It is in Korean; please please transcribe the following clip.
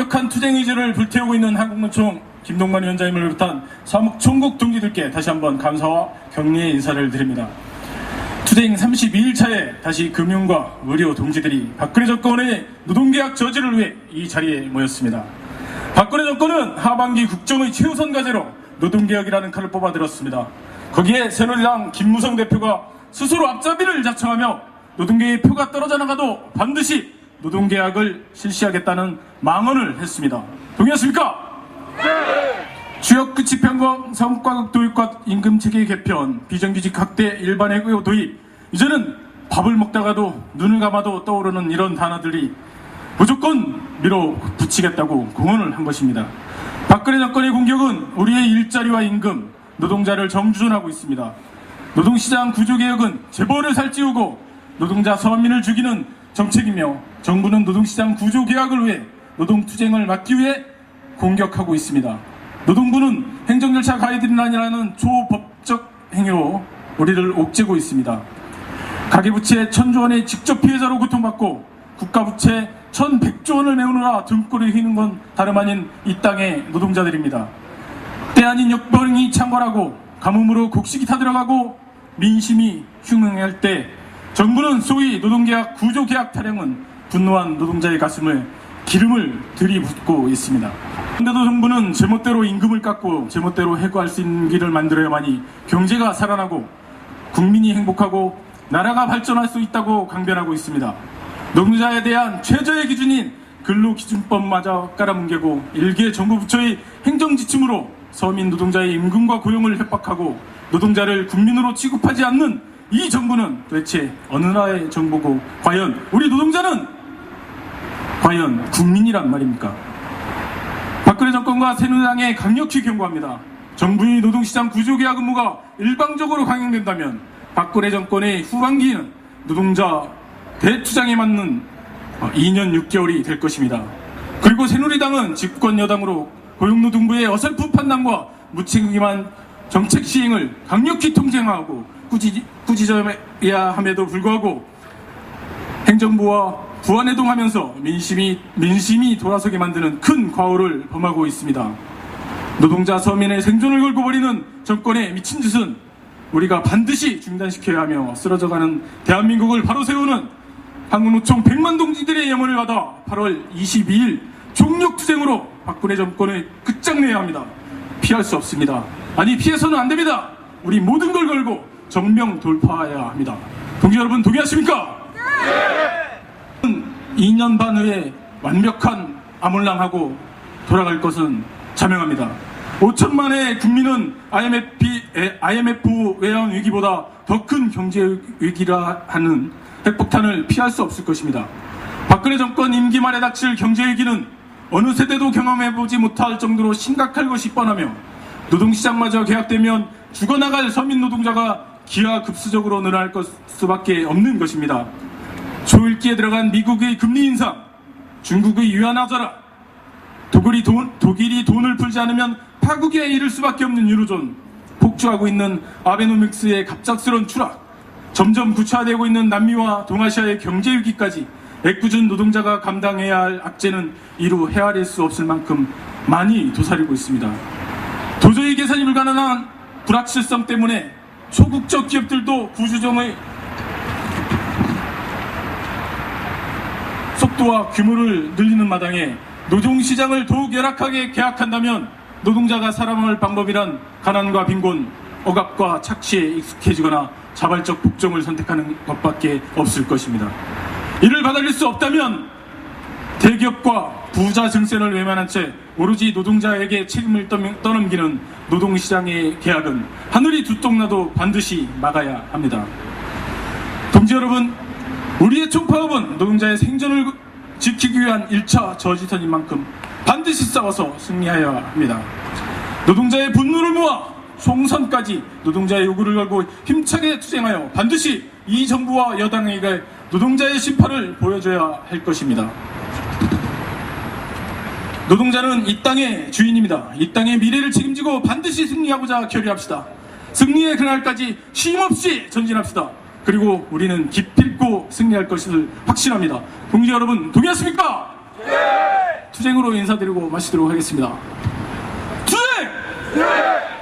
완벽한 투쟁 의지를 불태우고 있는 한국노총 김동관 위원장님을 비롯한 사목총국 동지들께 다시 한번 감사와 격려의 인사를 드립니다. 투쟁 32일차에 다시 금융과 의료 동지들이 박근혜 정권의 노동계약 저지를 위해 이 자리에 모였습니다. 박근혜 정권은 하반기 국정의 최우선 과제로 노동개혁이라는 칼을 뽑아들었습니다. 거기에 새누리당 김무성 대표가 스스로 앞잡이를 자청하며 노동계의 표가 떨어져 나가도 반드시 노동계약을 실시하겠다는 망언을 했습니다. 동의하십니까? 네! 주역급식 편성, 성과급 도입과 임금체계 개편, 비정규직 확대, 일반외고 도입. 이제는 밥을 먹다가도 눈을 감아도 떠오르는 이런 단어들이 무조건 밀어붙이겠다고 공언을 한 것입니다. 박근혜 정권의 공격은 우리의 일자리와 임금, 노동자를 정주존하고 있습니다. 노동시장 구조개혁은 재벌을 살찌우고 노동자 서민을 죽이는 정책이며 정부는 노동시장 구조개혁을 위해 노동투쟁을 막기 위해 공격하고 있습니다. 노동부는 행정절차 가이드라인이라는 초법적 행위로 우리를 옥죄고 있습니다. 가계부채 1,000조 원의 직접 피해자로 고통받고 국가부채 1,100조 원을 메우느라 등골을 휘는 건 다름 아닌 이 땅의 노동자들입니다. 때 아닌 역병이 창궐하고 가뭄으로 곡식이 타들어가고 민심이 흉흉할 때 정부는 소위 노동계약 구조계약 타령은 분노한 노동자의 가슴을 기름을 들이붓고 있습니다. 그런데도 정부는 제멋대로 임금을 깎고 제멋대로 해고할 수 있는 길을 만들어야만이 경제가 살아나고 국민이 행복하고 나라가 발전할 수 있다고 강변하고 있습니다. 노동자에 대한 최저의 기준인 근로기준법마저 깔아뭉개고 일개 정부 부처의 행정지침으로 서민 노동자의 임금과 고용을 협박하고 노동자를 국민으로 취급하지 않는 이 정부는 도대체 어느 나라의 정부고 과연 우리 노동자는 과연 국민이란 말입니까? 박근혜 정권과 새누리당에 강력히 경고합니다. 정부의 노동시장 구조개혁 의무가 일방적으로 강행된다면 박근혜 정권의 후반기는 노동자 대투쟁에 맞는 2년 6개월이 될 것입니다. 그리고 새누리당은 집권 여당으로 고용노동부의 어설픈 판단과 무책임한 정책 시행을 강력히 통제하고 꾸짖어야 함에도 불구하고 행정부와 부안해동하면서 민심이 돌아서게 만드는 큰 과오를 범하고 있습니다. 노동자 서민의 생존을 걸고 버리는 정권의 미친 짓은 우리가 반드시 중단시켜야 하며 쓰러져가는 대한민국을 바로 세우는 한국노총 100만 동지들의 염원을 받아 8월 22일 종력투쟁으로 박근혜 정권을 끝장내야 합니다. 피할 수 없습니다. 아니 피해서는 안 됩니다. 우리 모든 걸 걸고 정명 돌파해야 합니다. 동지 여러분 동의하십니까? 네! 2년 반 후에 완벽한 아몰랑하고 돌아갈 것은 자명합니다. 5천만의 국민은 IMF 외환 위기보다 더 큰 경제 위기라 하는 핵폭탄을 피할 수 없을 것입니다. 박근혜 정권 임기 말에 닥칠 경제 위기는 어느 세대도 경험해보지 못할 정도로 심각할 것이 뻔하며 노동시장마저 개혁되면 죽어나갈 서민 노동자가 기하급수적으로 늘어날 수밖에 없는 것입니다. 초읽기에 들어간 미국의 금리 인상, 중국의 위안화자라, 독일이 돈을 풀지 않으면 파국에 이를 수밖에 없는 유로존, 폭주하고 있는 아베노믹스의 갑작스러운 추락, 점점 구차되고 있는 남미와 동아시아의 경제 위기까지 애꿎은 노동자가 감당해야 할 악재는 이루 헤아릴 수 없을 만큼 많이 도사리고 있습니다. 도저히 계산이 불가능한 불확실성 때문에 소국적 기업들도 구조조정의 속도와 규모를 늘리는 마당에 노동시장을 더욱 열악하게 개혁한다면 노동자가 살아남을 방법이란 가난과 빈곤, 억압과 착취에 익숙해지거나 자발적 복종을 선택하는 것밖에 없을 것입니다. 이를 받아들일 수 없다면 대기업과 부자 증세를 외면한 채 오로지 노동자에게 책임을 떠넘기는 노동시장의 개혁은 하늘이 두통나도 반드시 막아야 합니다. 동지 여러분, 우리의 총파업은 노동자의 생존을 지키기 위한 1차 저지선인 만큼 반드시 싸워서 승리하여야 합니다. 노동자의 분노를 모아 총선까지 노동자의 요구를 걸고 힘차게 투쟁하여 반드시 이 정부와 여당에게 노동자의 심판을 보여줘야 할 것입니다. 노동자는 이 땅의 주인입니다. 이 땅의 미래를 책임지고 반드시 승리하고자 결의합시다. 승리의 그날까지 쉼없이 전진합시다. 그리고 우리는 기필코 승리할 것을 확신합니다. 동지 여러분 동의하십니까? 네! 투쟁으로 인사드리고 마치도록 하겠습니다. 투쟁!